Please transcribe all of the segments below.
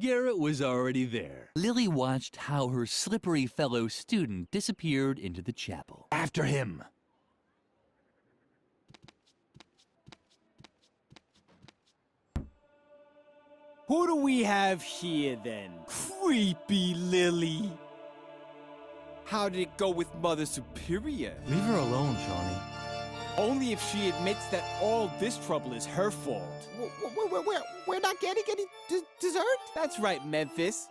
Garrett was already there. Lilli watched how her slippery fellow student disappeared into the chapel. After him! Who do we have here, then? Creepy Lilli. How did it go with Mother Superior? Leave her alone, Shawnee. Only if she admits that all this trouble is her fault. We're not getting any dessert? That's right, Memphis.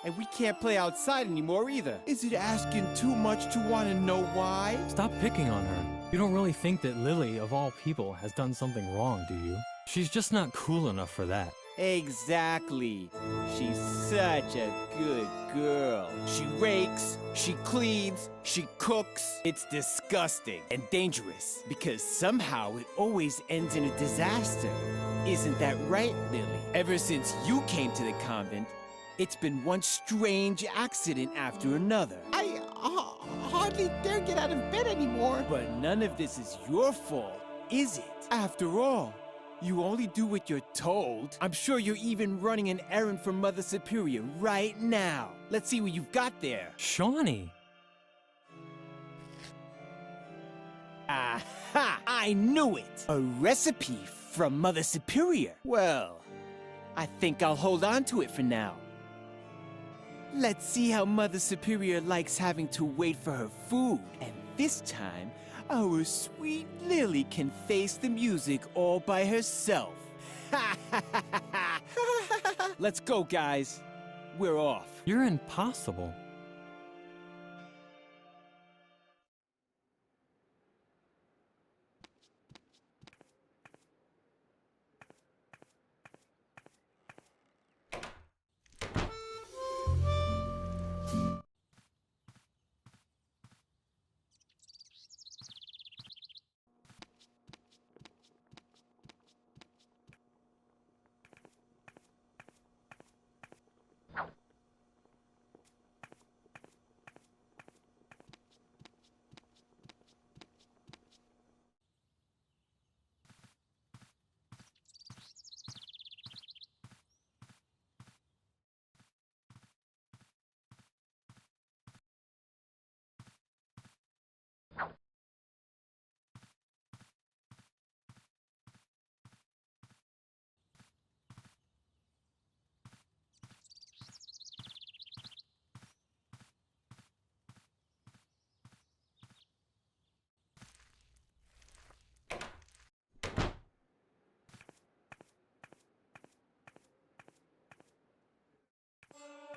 And we can't play outside anymore either. Is it asking too much to want to know why? Stop picking on her. You don't really think that Lilli, of all people, has done something wrong, do you? She's just not cool enough for that. Exactly. She's such a good girl. She rakes, she cleans, she cooks. It's disgusting and dangerous because somehow it always ends in a disaster. Isn't that right, Lilli? Ever since you came to the convent, it's been one strange accident after another. I hardly dare get out of bed anymore. But none of this is your fault, is it? After all, you only do what you're told. I'm sure you're even running an errand for Mother Superior right now. Let's see what you've got there. Shawnee! Aha! I knew it! A recipe from Mother Superior. Well, I think I'll hold on to it for now. Let's see how Mother Superior likes having to wait for her food. And this time, our sweet Lilli can face the music all by herself. Let's go, guys. We're off. You're impossible.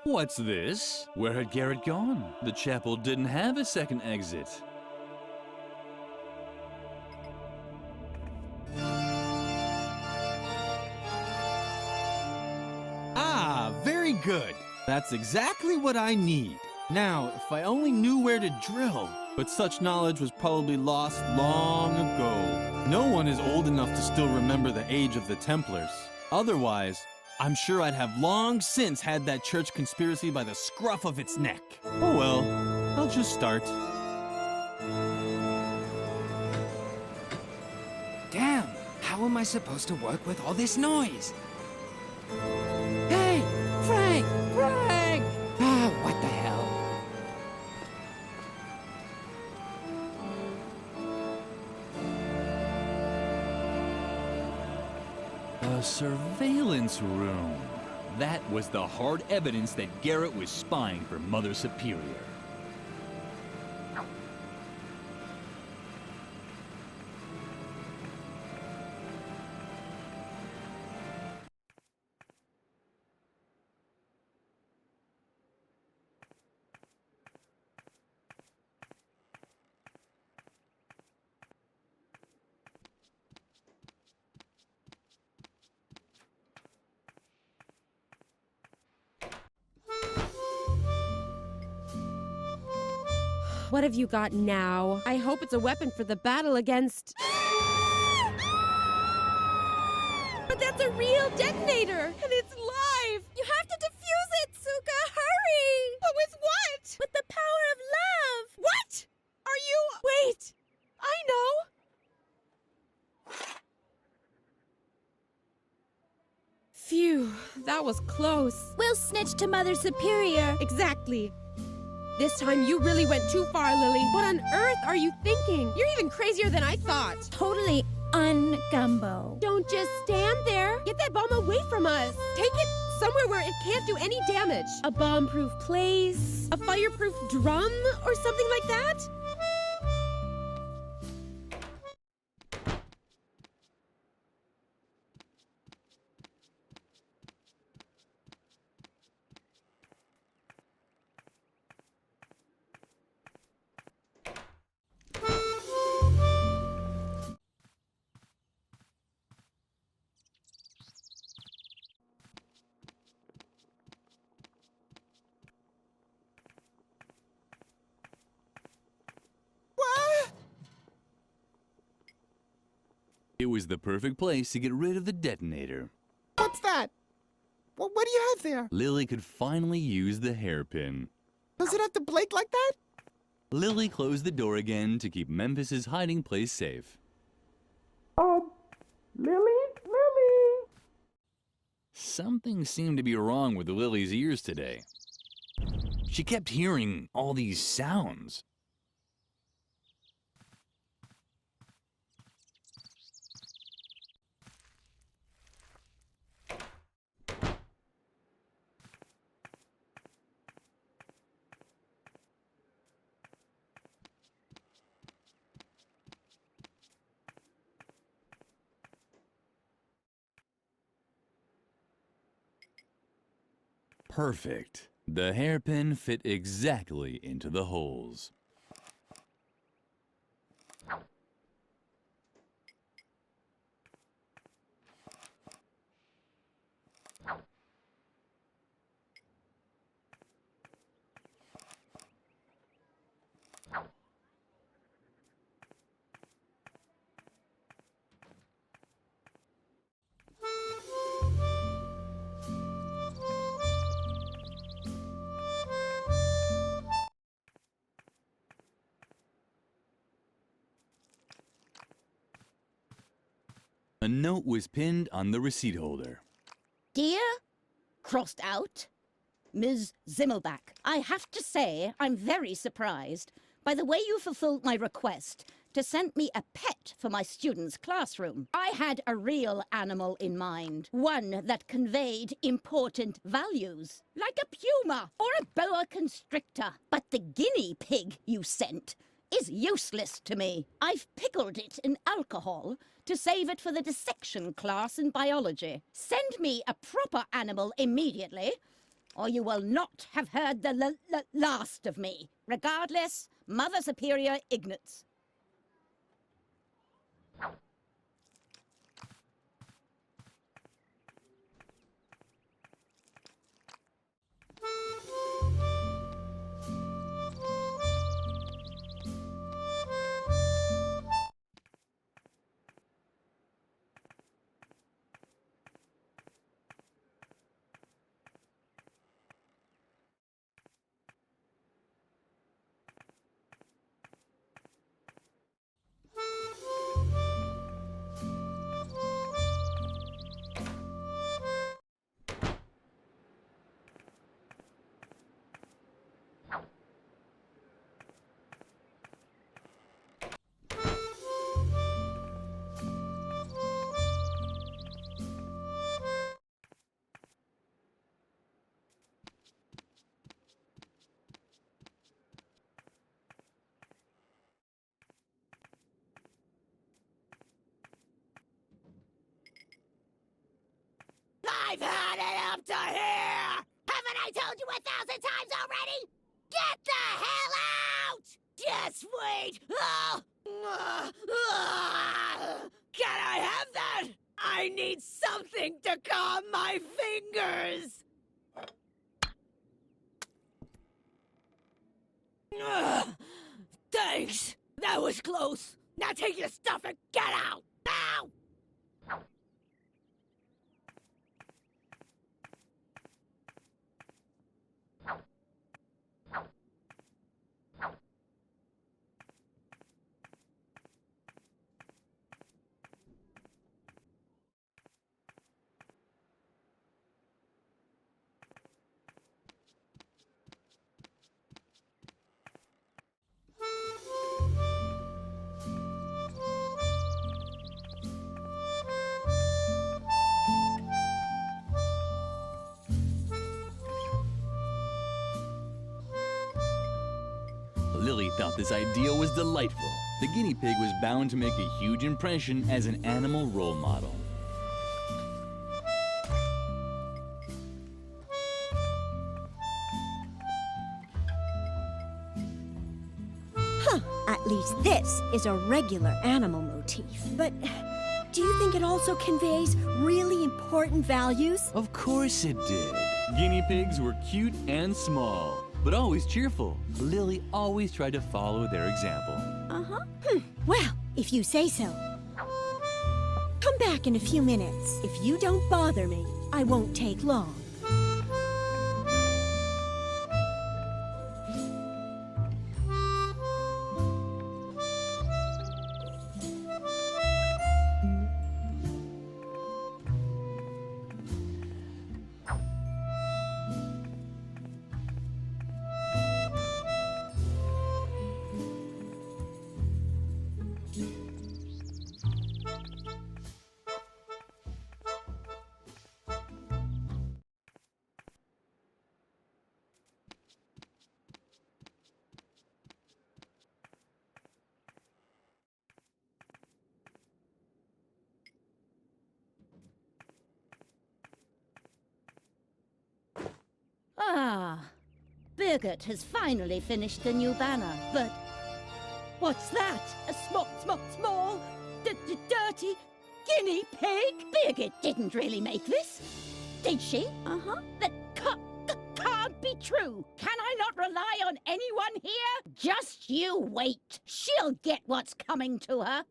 What's this? Where had Garrett gone? The chapel didn't have a second exit. Ah, very good. That's exactly what I need. Now, if I only knew where to drill. But such knowledge was probably lost long ago. No one is old enough to still remember the age of the Templars. Otherwise, I'm sure I'd have long since had that church conspiracy by the scruff of its neck. Oh well, I'll just start. Damn, how am I supposed to work with all this noise? Hey, Frank! Frank! Ah, what the hell? A surveillance room. That was the hard evidence that Garrett was spying for Mother Superior. What have you got now? I hope it's a weapon for the battle against... But that's a real detonator, and it's live! You have to defuse it, Suka! Hurry! But with what? With the power of love! What? Are you... Wait! I know! Phew, that was close. We'll snitch to Mother Superior. Exactly. This time you really went too far, Lilli. What on earth are you thinking? You're even crazier than I thought. Totally un-gumbo. Don't just stand there. Get that bomb away from us. Take it somewhere where it can't do any damage. A bomb-proof place, a fireproof drum, or something like that? It was the perfect place to get rid of the detonator. What's that? What do you have there? Lilli could finally use the hairpin. Does it have to blink like that? Lilli closed the door again to keep Memphis's hiding place safe. Lilli? Something seemed to be wrong with Lilli's ears today. She kept hearing all these sounds. Perfect. The hairpin fit exactly into the holes. A note was pinned on the receipt holder. Dear, crossed out, Ms. Zimmelbach, I have to say I'm very surprised by the way you fulfilled my request to send me a pet for my students' classroom. I had a real animal in mind, one that conveyed important values, like a puma or a boa constrictor. But the guinea pig you sent is useless to me. I've pickled it in alcohol to save it for the dissection class in biology. Send me a proper animal immediately, or you will not have heard the last of me. Regardless, Mother Superior Ignatz. I've had it up to here! Haven't I told you 1,000 times already? Get the hell out! Just wait! Can I have that? I need something to calm my fingers! Thanks! That was close! Now take your stuff and get out! Now! thought this idea was delightful. The guinea pig was bound to make a huge impression as an animal role model. At least this is a regular animal motif. But do you think it also conveys really important values? Of course it did. Guinea pigs were cute and small, but always cheerful. Lilli always tried to follow their example. Well, if you say so. Come back in a few minutes. If you don't bother me, I won't take long. Ah, Birgit has finally finished the new banner, but what's that? A small, dirty guinea pig? Birgit didn't really make this, did she? That can't be true. Can I not rely on anyone here? Just you wait. She'll get what's coming to her.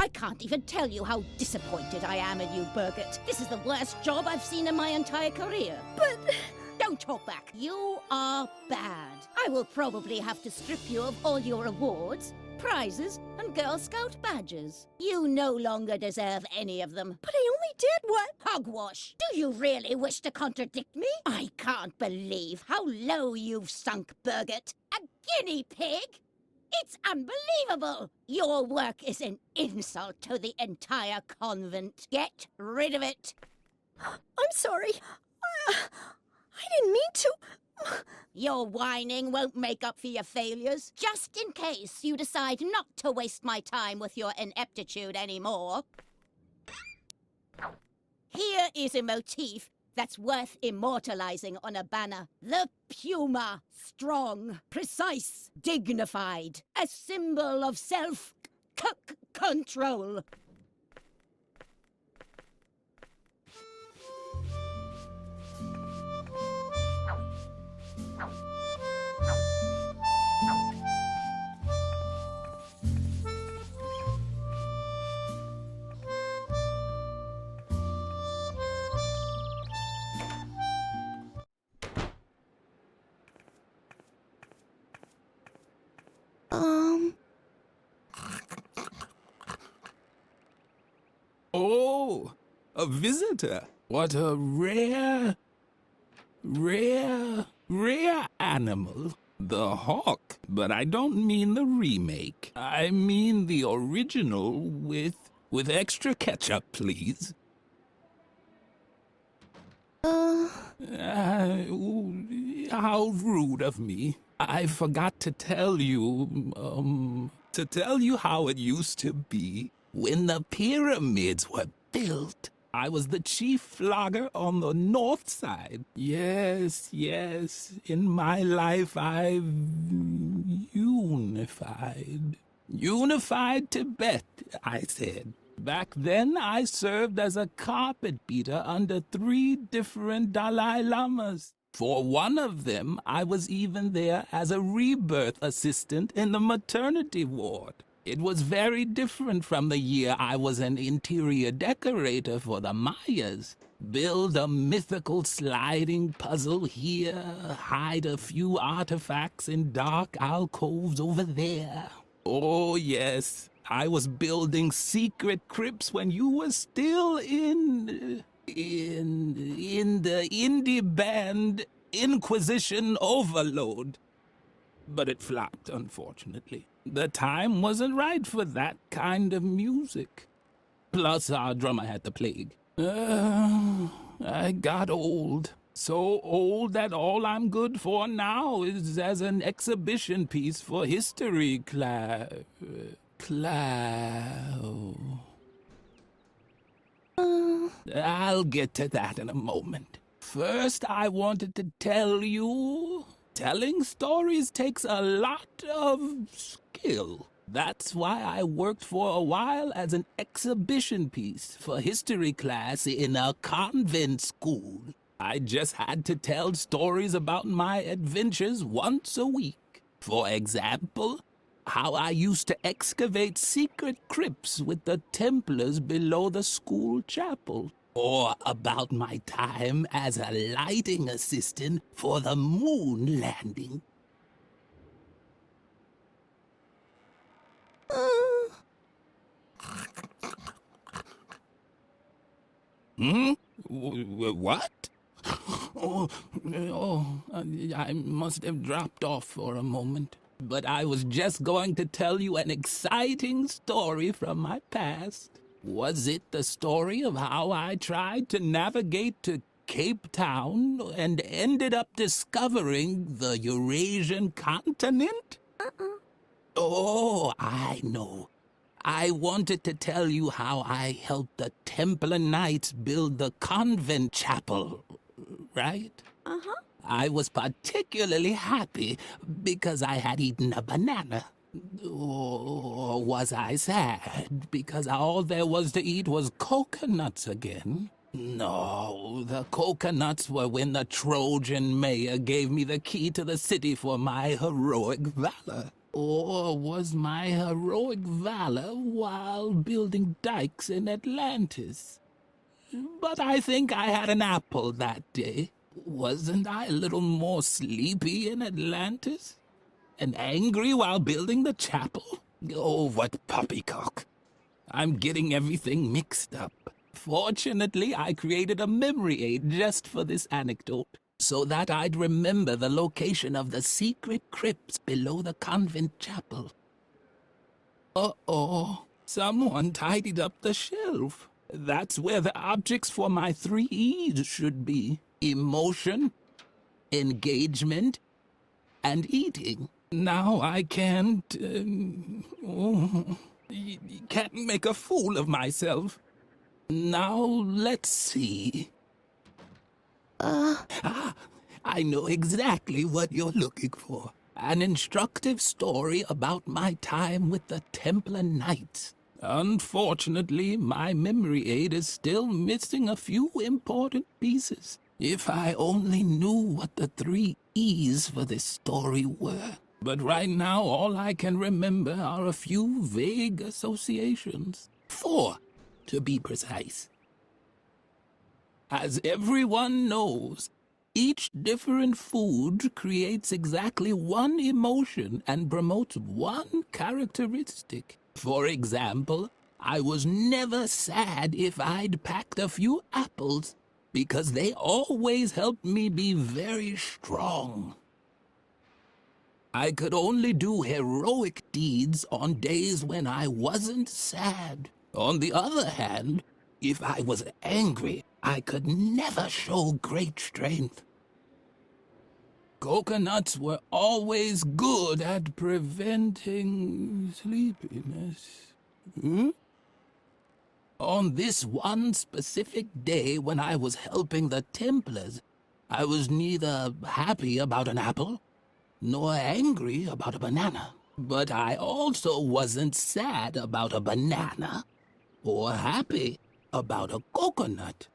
I can't even tell you how disappointed I am in you, Birgit. This is the worst job I've seen in my entire career. But don't talk back. You are bad. I will probably have to strip you of all your awards, prizes, and Girl Scout badges. You no longer deserve any of them. But I only did what? Hogwash! Do you really wish to contradict me? I can't believe how low you've sunk, Birgit. A guinea pig? It's unbelievable! Your work is an insult to the entire convent. Get rid of it. I'm sorry. I didn't mean to. Your whining won't make up for your failures. Just in case you decide not to waste my time with your ineptitude anymore. Here is a motif that's worth immortalizing on a banner. The puma. Strong, precise, dignified. A symbol of self-control. Oh, a visitor. What a rare animal. The hawk. But I don't mean the remake. I mean the original with extra ketchup, please. How rude of me. I forgot to tell you, how it used to be. When the pyramids were built, I was the chief flogger on the north side. Yes, in my life I've unified. Unified Tibet, I said. Back then I served as a carpet beater under 3 different Dalai Lamas. For one of them, I was even there as a rebirth assistant in the maternity ward. It was very different from the year I was an interior decorator for the Mayas. Build a mythical sliding puzzle here, hide a few artifacts in dark alcoves over there. Oh, yes. I was building secret crypts when you were still in the indie band Inquisition Overload. But it flopped, unfortunately. The time wasn't right for that kind of music. Plus, our drummer had the plague. I got old. So old that all I'm good for now is as an exhibition piece for history I'll get to that in a moment. First, I wanted to tell you, telling stories takes a lot of skill. That's why I worked for a while as an exhibition piece for history class in a convent school. I just had to tell stories about my adventures once a week. For example, how I used to excavate secret crypts with the Templars below the school chapel. Or about my time as a lighting assistant for the moon landing. What? I must have dropped off for a moment. But I was just going to tell you an exciting story from my past. Was it the story of how I tried to navigate to Cape Town and ended up discovering the Eurasian continent? Oh, I know. I wanted to tell you how I helped the Templar Knights build the convent chapel, right? Uh-huh. I was particularly happy because I had eaten a banana. Or was I sad because all there was to eat was coconuts again? No, the coconuts were when the Trojan mayor gave me the key to the city for my heroic valor. Or was my heroic valor while building dikes in Atlantis? But I think I had an apple that day. Wasn't I a little more sleepy in Atlantis? And angry while building the chapel? Oh, what poppycock. I'm getting everything mixed up. Fortunately, I created a memory aid just for this anecdote, so that I'd remember the location of the secret crypts below the convent chapel. Uh-oh, someone tidied up the shelf. That's where the objects for my 3 E's should be. Emotion, engagement, and eating. Now I can't make a fool of myself. Now let's see. I know exactly what you're looking for. An instructive story about my time with the Templar Knights. Unfortunately, my memory aid is still missing a few important pieces. If I only knew what the 3 E's for this story were. But right now, all I can remember are a few vague associations. 4, to be precise. As everyone knows, each different food creates exactly one emotion and promotes one characteristic. For example, I was never sad if I'd packed a few apples, because they always helped me be very strong. I could only do heroic deeds on days when I wasn't sad. On the other hand, if I was angry, I could never show great strength. Coconuts were always good at preventing sleepiness. On this one specific day when I was helping the Templars, I was neither happy about an apple nor angry about a banana. But I also wasn't sad about a banana or happy about a coconut.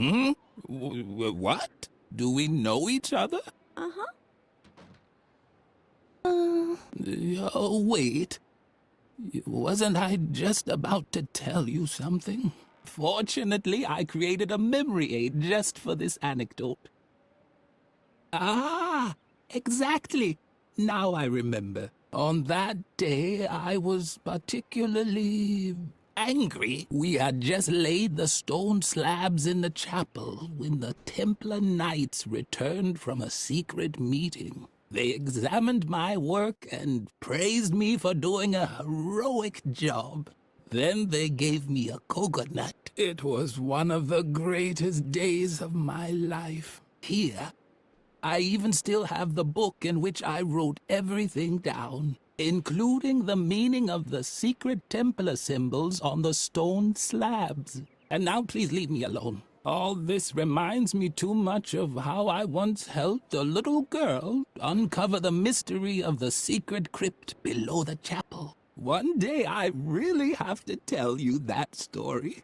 Hmm? What? Do we know each other? Uh-huh. Oh, wait. Wasn't I just about to tell you something? Fortunately, I created a memory aid just for this anecdote. Ah, exactly. Now I remember. On that day, I was particularly angry. We had just laid the stone slabs in the chapel when the Templar Knights returned from a secret meeting. They examined my work and praised me for doing a heroic job. Then they gave me a coconut. It was one of the greatest days of my life. Here, I even still have the book in which I wrote everything down, including the meaning of the secret Templar symbols on the stone slabs. And now please leave me alone. All this reminds me too much of how I once helped a little girl uncover the mystery of the secret crypt below the chapel. One day I really have to tell you that story.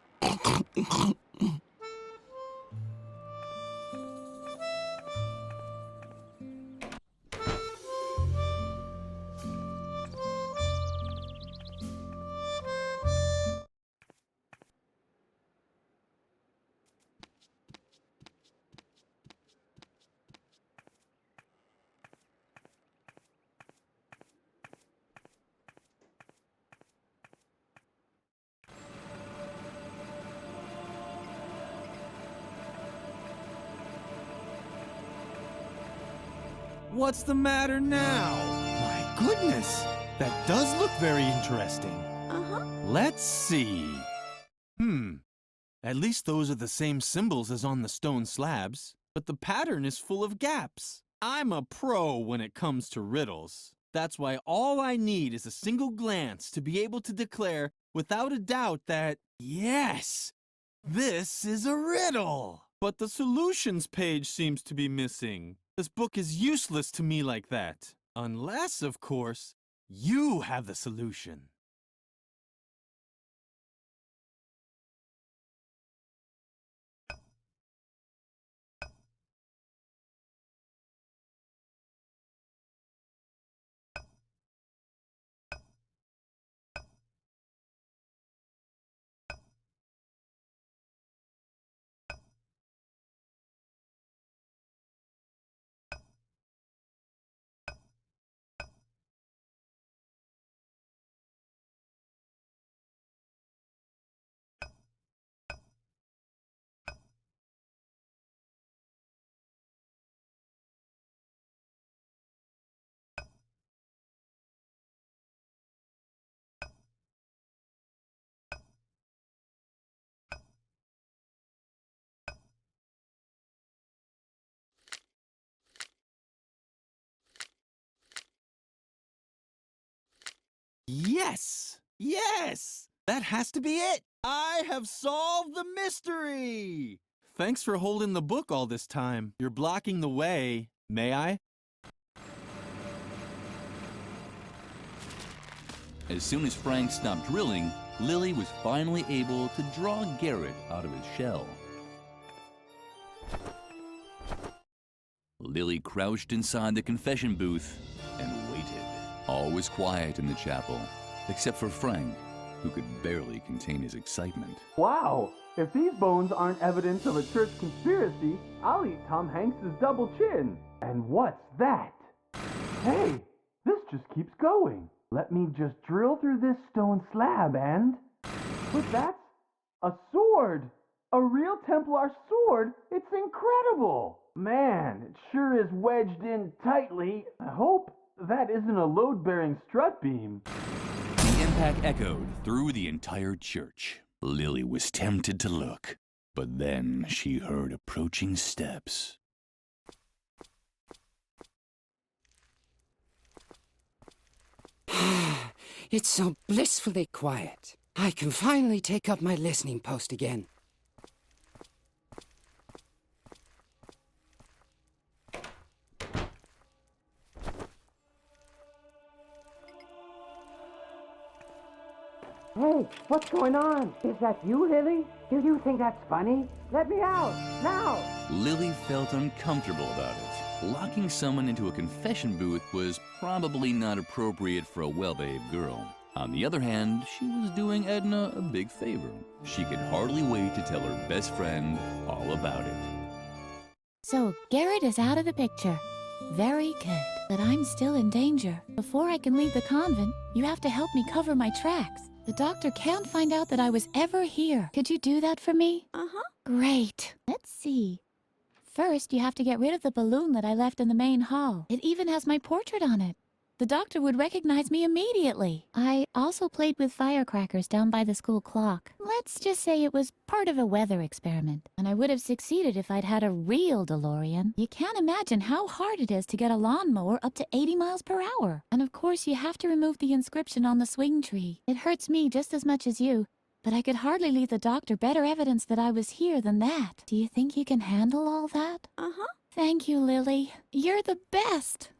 What's the matter now? My goodness, that does look very interesting. Uh-huh. Let's see. At least those are the same symbols as on the stone slabs, but the pattern is full of gaps. I'm a pro when it comes to riddles. That's why all I need is a single glance to be able to declare without a doubt that, yes, this is a riddle. But the solutions page seems to be missing. This book is useless to me like that. Unless, of course, you have the solution. Yes! Yes! That has to be it! I have solved the mystery! Thanks for holding the book all this time. You're blocking the way. May I? As soon as Frank stopped drilling, Lilli was finally able to draw Garrett out of his shell. Lilli crouched inside the confession booth and waited. All was quiet in the chapel, except for Frank, who could barely contain his excitement. Wow! If these bones aren't evidence of a church conspiracy, I'll eat Tom Hanks's double chin. And what's that? Hey, this just keeps going. Let me just drill through this stone slab and... But that's a sword! A real Templar sword! It's incredible! Man, it sure is wedged in tightly. I hope that isn't a load-bearing strut beam. The impact echoed through the entire church. Lilli was tempted to look, but then she heard approaching steps. It's so blissfully quiet. I can finally take up my listening post again. Hey, what's going on? Is that you, Lilli? Do you think that's funny? Let me out, now! Lilli felt uncomfortable about it. Locking someone into a confession booth was probably not appropriate for a well-behaved girl. On the other hand, she was doing Edna a big favor. She could hardly wait to tell her best friend all about it. So, Garrett is out of the picture. Very good. But I'm still in danger. Before I can leave the convent, you have to help me cover my tracks. The doctor can't find out that I was ever here. Could you do that for me? Uh-huh. Great. Let's see. First, you have to get rid of the balloon that I left in the main hall. It even has my portrait on it. The doctor would recognize me immediately. I also played with firecrackers down by the school clock. Let's just say it was part of a weather experiment, and I would have succeeded if I'd had a real DeLorean. You can't imagine how hard it is to get a lawnmower up to 80 miles per hour. And of course, you have to remove the inscription on the swing tree. It hurts me just as much as you, but I could hardly leave the doctor better evidence that I was here than that. Do you think you can handle all that? Uh-huh. Thank you, Lilli. You're the best.